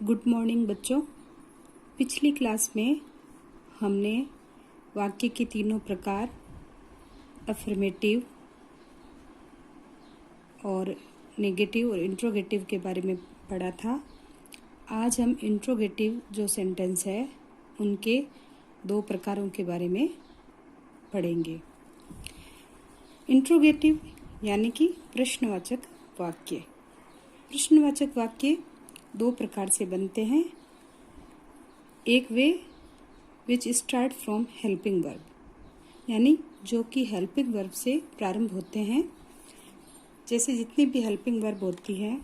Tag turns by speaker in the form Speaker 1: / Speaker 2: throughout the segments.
Speaker 1: Good morning बच्चों। पिछली class में हमने वाक्य के तीनों प्रकार अफर्मेटिव और नेगेटिव और इंट्रोगेटिव के बारे में पढ़ा था। आज हम इंट्रोगेटिव जो सेंटेंस है उनके दो प्रकारों के बारे में पढ़ेंगे। इंट्रोगेटिव यानी कि प्रश्नवाचक वाक्य। प्रश्नवाचक वाक्य दो प्रकार से बनते हैं। एक way which start from helping verb, यानी जो कि हेल्पिंग वर्ब से प्रारंभ होते हैं। जैसे जितनी भी हेल्पिंग वर्ब होती है,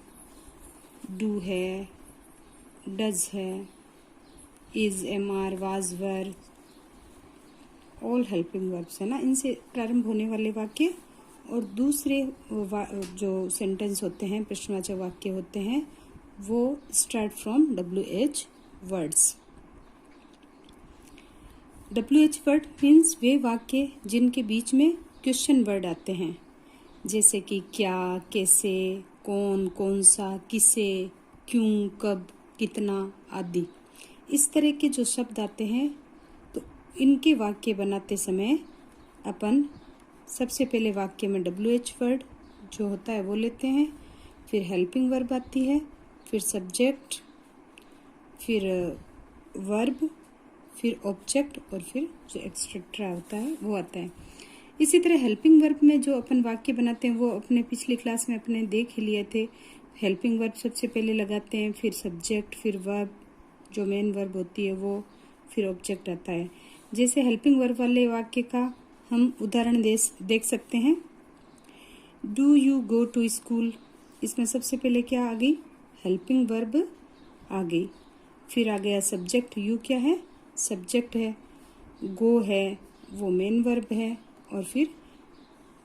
Speaker 1: डू है, डज है, is, am are, was, were, all helping verbs है ना, इनसे प्रारंभ होने वाले वाक्य। और दूसरे जो सेंटेंस होते हैं, प्रश्नवाचक वाक्य होते हैं, वो start from WH words. WH word means वे वाक्य जिनके बीच में क्वेश्चन वर्ड आते हैं, जैसे कि क्या, कैसे, कौन, कौन सा, किसे, क्यों, कब, कितना आदि। इस तरह के जो शब्द आते हैं, तो इनके वाक्य बनाते समय अपन सबसे पहले वाक्य में WH वर्ड जो होता है वो लेते हैं, फिर हेल्पिंग वर्ब आती है, फिर सब्जेक्ट, फिर वर्ब, फिर ऑब्जेक्ट और फिर जो एक्सेट्रा होता है वो आता है। इसी तरह हेल्पिंग वर्ब में जो अपन वाक्य बनाते हैं वो अपने पिछली क्लास में अपने देख ही लिए थे। हेल्पिंग वर्ब सबसे पहले लगाते हैं, फिर सब्जेक्ट, फिर वर्ब जो मेन वर्ब होती है वो, फिर ऑब्जेक्ट आता है। जैसे हेल्पिंग वर्ब वाले वाक्य का हम उदाहरण देख सकते हैं। Do you go to school, इसमें सबसे पहले क्या आ गई? हेल्पिंग वर्ब आ गई। फिर आ गया सब्जेक्ट, यू क्या है? सब्जेक्ट है। गो है वो मेन वर्ब है, और फिर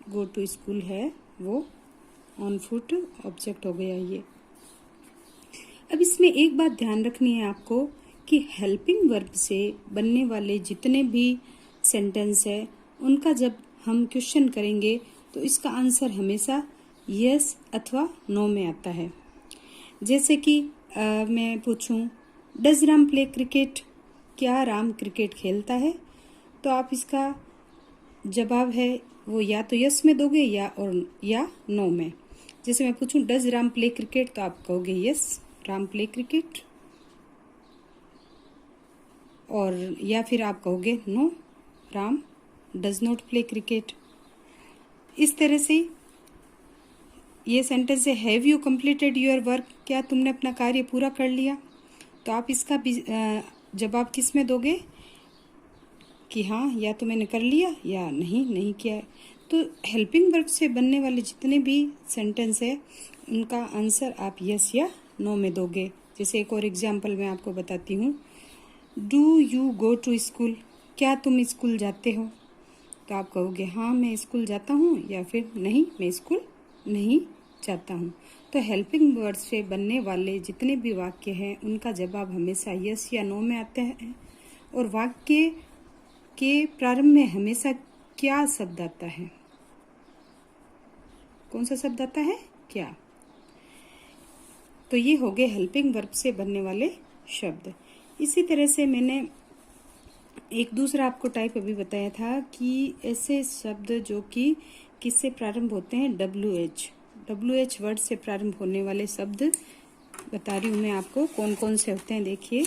Speaker 1: गो टू स्कूल है वो ऑन फुट ऑब्जेक्ट हो गया ये। अब इसमें एक बात ध्यान रखनी है आपको कि हेल्पिंग वर्ब से बनने वाले जितने भी सेंटेंस है उनका जब हम क्वेश्चन करेंगे तो इसका आंसर हमेशा यस अथवा नो में आता है। जैसे कि मैं पूछूं, डज राम प्ले क्रिकेट, क्या राम क्रिकेट खेलता है? तो आप इसका जवाब है वो या तो यस में दोगे या नो में। जैसे मैं पूछूं डज राम प्ले क्रिकेट, तो आप कहोगे यस, राम प्ले क्रिकेट, और या फिर आप कहोगे no, Ram does not play cricket. इस तरह से ये सेंटेंस है, have you completed your work, क्या तुमने अपना कार्य पूरा कर लिया? तो आप इसका जवाब किस में दोगे कि हाँ या तो मैंने कर लिया या नहीं किया है। तो हेल्पिंग वर्ब से बनने वाले जितने भी सेंटेंस है उनका आंसर आप यस या नो में दोगे। जैसे एक और एग्जाम्पल मैं आपको बताती हूँ। Do you go to school, क्या तुम स्कूल जाते हो? तो आप कहोगे हाँ मैं स्कूल जाता हूँ, या फिर नहीं मैं स्कूल नहीं जाता हूँ। तो हेल्पिंग वर्ड से बनने वाले जितने भी वाक्य हैं उनका जवाब हमेशा यस या नो में आते हैं। और वाक्य के प्रारंभ में हमेशा क्या शब्द आता है? कौन सा शब्द आता है? क्या। तो ये हो गए हेल्पिंग वर्ब से बनने वाले शब्द। इसी तरह से मैंने एक दूसरा आपको टाइप अभी बताया था कि ऐसे शब्द जो कि किससे प्रारंभ होते हैं? WH वर्ड से प्रारंभ होने वाले शब्द बता रही हूँ मैं आपको कौन कौन से होते हैं। देखिए,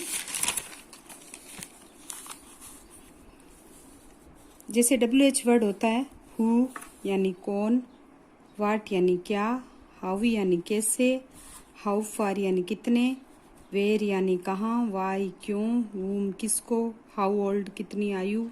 Speaker 1: जैसे WH वर्ड होता है हु यानी कौन, वाट यानी क्या, हाउ यानी कैसे, हाउ फार यानी कितने, वेयर यानी कहाँ, वाई क्यों, whom किसको, हाउ ओल्ड कितनी आयु,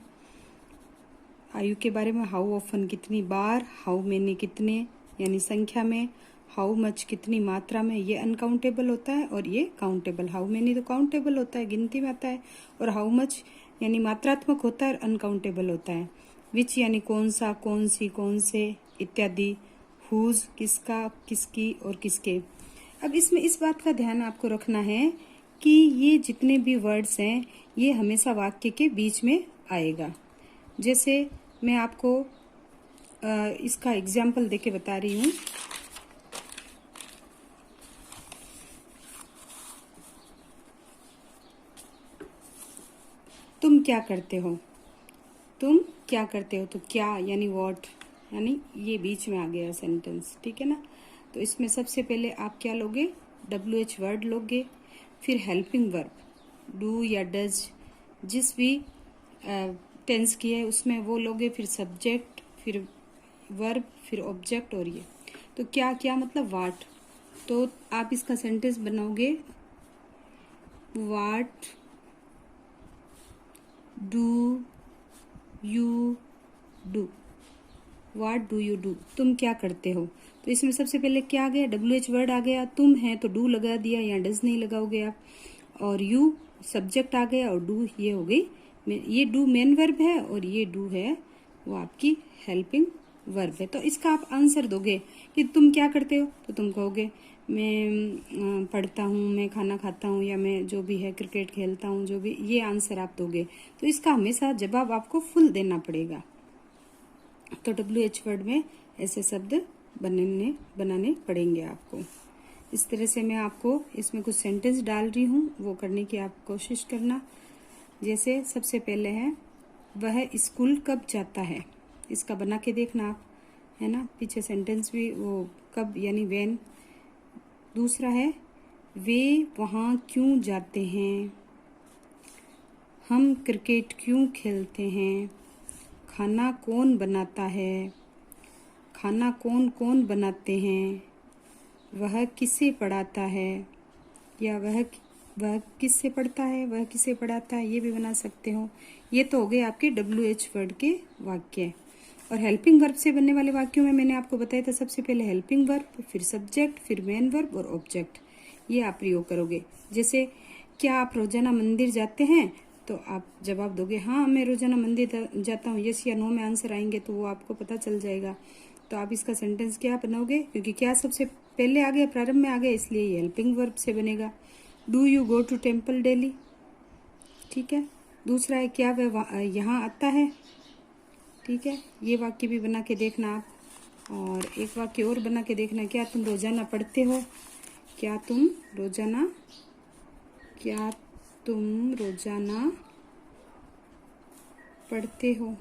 Speaker 1: आयु के बारे में, हाउ ऑफन कितनी बार, हाउ मेनी कितने यानी संख्या में, हाउ मच कितनी मात्रा में, ये अनकाउंटेबल होता है और ये काउंटेबल। हाउ मेनी तो काउंटेबल होता है, गिनती में आता है, और हाउ मच यानी मात्रात्मक होता है और अनकाउंटेबल होता है। विच यानी कौन सा, कौन सी, कौन से इत्यादि। हुज किसका, किसकी और किसके। अब इसमें इस बात का ध्यान आपको रखना है कि ये जितने भी वर्ड्स हैं ये हमेशा वाक्य के बीच में आएगा। जैसे मैं आपको इसका एग्जाम्पल देके बता रही हूँ। तुम क्या करते हो, तुम क्या करते हो, तो क्या यानी व्हाट, यानी ये बीच में आ गया सेंटेंस, ठीक है ना। तो इसमें सबसे पहले आप क्या लोगे, WH वर्ड लोगे, फिर हेल्पिंग वर्ब डू या डज, जिस भी टेंस की है उसमें वो लोगे, फिर सब्जेक्ट, फिर वर्ब, फिर ऑब्जेक्ट, और ये तो क्या क्या मतलब वाट। तो आप इसका सेंटेंस बनाओगे, what do you do, what do you do, तुम क्या करते हो। तो इसमें सबसे पहले क्या आ गया, WH वर्ड आ गया, तुम है तो डू लगा दिया, या डज नहीं लगाओगे आप, और यू सब्जेक्ट आ गया, और डू ये हो गई, ये डू मेन वर्ब है और ये डू है वो आपकी हेल्पिंग वर्ब है। तो इसका आप आंसर दोगे कि तुम क्या करते हो, तो तुम कहोगे मैं पढ़ता हूँ, मैं खाना खाता हूँ, या मैं जो भी है क्रिकेट खेलता हूँ, जो भी, ये आंसर आप दोगे। तो इसका हमेशा जवाब आपको फुल देना पड़ेगा। तो WH वर्ड में ऐसे शब्द बनाने पड़ेंगे आपको। इस तरह से मैं आपको इसमें कुछ सेंटेंस डाल रही हूँ, वो करने की आप कोशिश करना। जैसे सबसे पहले है, वह स्कूल कब जाता है, इसका बना के देखना आप, है ना। पीछे सेंटेंस भी वो कब यानी व्हेन। दूसरा है, वे वहाँ क्यों जाते हैं, हम क्रिकेट क्यों खेलते हैं, खाना कौन बनाता है, खाना कौन कौन बनाते हैं, वह किसे पढ़ाता है, या वह किससे पढ़ता है, वह किसे पढ़ाता है, ये भी बना सकते हो। ये तो हो गए आपके WH वर्ड के वाक्य। और हेल्पिंग वर्ब से बनने वाले वाक्यों में मैंने आपको बताया था, सबसे पहले हेल्पिंग वर्ब, फिर सब्जेक्ट, फिर मेन वर्ब और ऑब्जेक्ट, ये आप प्रयोग करोगे। जैसे क्या आप रोजाना मंदिर जाते हैं, तो आप जवाब दोगे हाँ मैं रोजाना मंदिर जाता हूँ, यस या नो में आंसर आएंगे तो वो आपको पता चल जाएगा। तो आप इसका सेंटेंस क्या बनाओगे, क्योंकि क्या सबसे पहले आ गया, प्रारंभ में आ गया, इसलिए ये हेल्पिंग वर्ब से बनेगा। Do you go to temple daily, ठीक है। दूसरा है, क्या वह यहाँ आता है, ठीक है। ये वाक्य भी बना के देखना आप। और एक वाक्य और बना के देखना, क्या तुम रोजाना पढ़ते हो, क्या तुम रोजाना पढ़ते हो।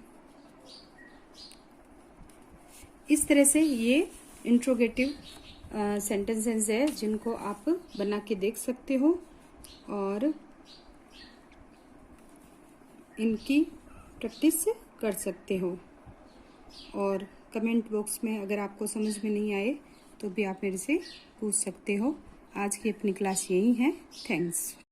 Speaker 1: इस तरह से ये इंट्रोगेटिव सेंटेंसेस है जिनको आप बना के देख सकते हो और इनकी प्रैक्टिस कर सकते हो। और कमेंट बॉक्स में अगर आपको समझ में नहीं आए तो भी आप मेरे से पूछ सकते हो। आज की अपनी क्लास यही है। थैंक्स।